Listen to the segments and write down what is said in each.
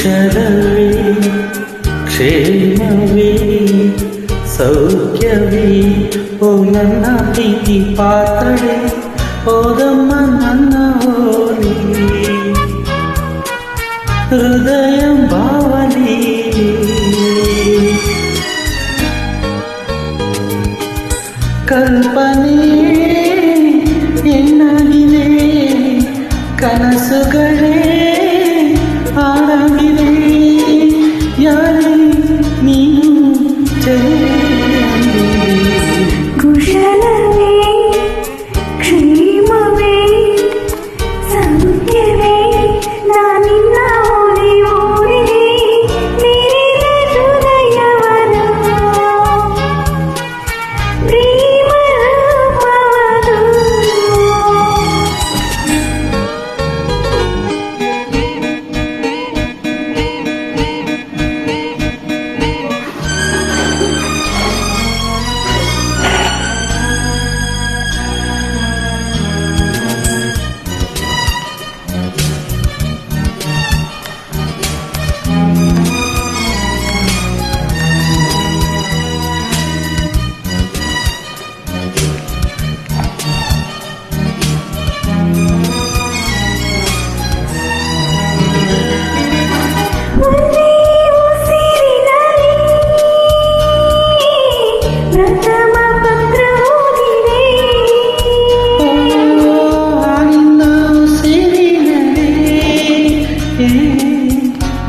ಕುಶಲವೇ ಕ್ಷೇಮವೇ ಸೌಖ್ಯವೇ ಓ ನನ್ನ ಪ್ರೀತಿ ಪಾತ್ರಳೆ ಓದಮ್ಮ ನನ್ನ ಹೋಲಿ ಹೃದಯ ಭಾವನೆ ಕಲ್ಪನೆ ಎನ್ನಾಗಿದೆ ಕನಸುಗಳೇ ಹಾಡಾಗಿದೆ ಯಾರೇ ನೀನು ಕುಶಲವೇ ಕ್ಷೇಮವೇ ಸೌಖ್ಯವೇ ನಾನಿನ್ನ ಓಡಿ ಓಡಿ ನೀರಿನ ಹೃದಯವನು ಪ್ರೇಮ ರೂಪವನು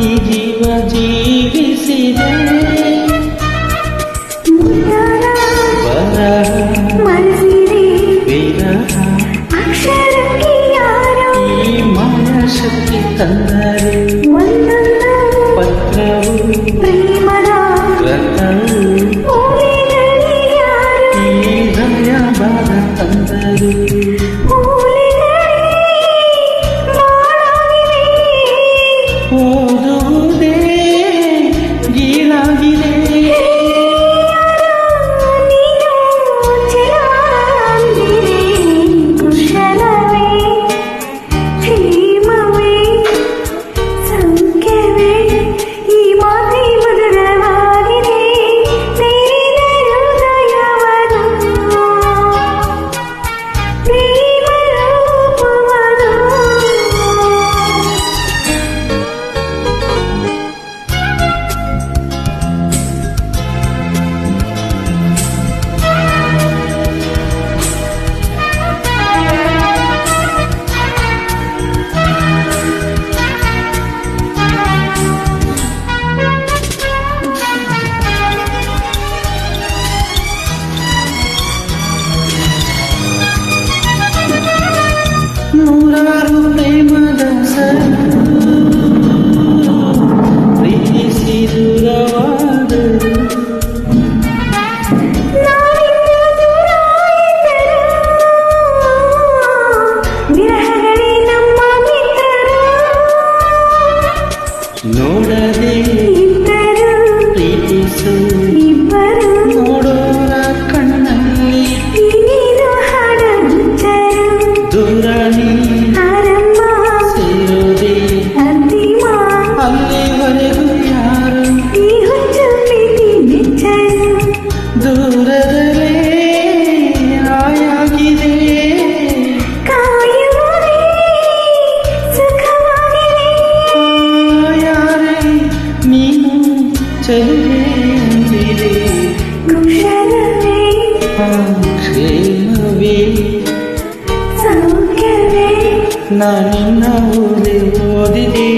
ಈ ಜೀವ ಜೀವಿಸಿದೆ ವಿರಹ ಈ ಮಾಯ ಶಕ್ತಿ ತಂದರೆ ಪತ್ರವು ಗ್ರಂಥವು ಈ ಹೃದಯ ಭಾಗ ತಂದರು ಓದುವುದೇ ಗೀಳಾಗಿದೆ ಕುಶಲವೇ ಕ್ಷೇಮವೇ ಸೌಖ್ಯವೇ ಈ ಮಾತೆ ಮಧುರವಾಗಿದೆ ಸೇರಿದ ಹೃದಯವನು ಪ್ರೇಮ ರೂಪವನು ನೂರಾರು ಪ್ರೇಮದ ಪ್ರೀತಿಸಿ ದೂರವಾದರು ವಿರಹಗಳೇ ನಮ್ಮ ಮಿತ್ರರು ನೋಡದೆ ಇಬ್ಬರು ಪ್ರೀತಿಸು ಇಬ್ಬರು ನೋಡೋರ ಕಣ್ಣಲ್ಲಿ ನೀನು ಹಾಡಗುತ್ತರು ದೂರ ನೀ ಆರಂಭ ಸೇರೋದೆ ಅಂತಿಮ ಅಲ್ಲಿವರೆಗೂ ಯಾರು ಈ ಹುಚ್ಚು ಪ್ರೀತಿ ಬಿಚ್ಚರು ದೂರದಲ್ಲೇ ಆಯಾಗಿದೆ ಕಾಯುವುದೇ ಸುಖವಾಗಿದೆ ಯಾರೇ ನೀನು ಚೆಲ್ಲಿದೆ ಕುಶಲವೇ ಕ್ಷೇಮವೇ ಸೌಖ್ಯವೇ ನಾನಿನ್ನ ಓದಿದೆ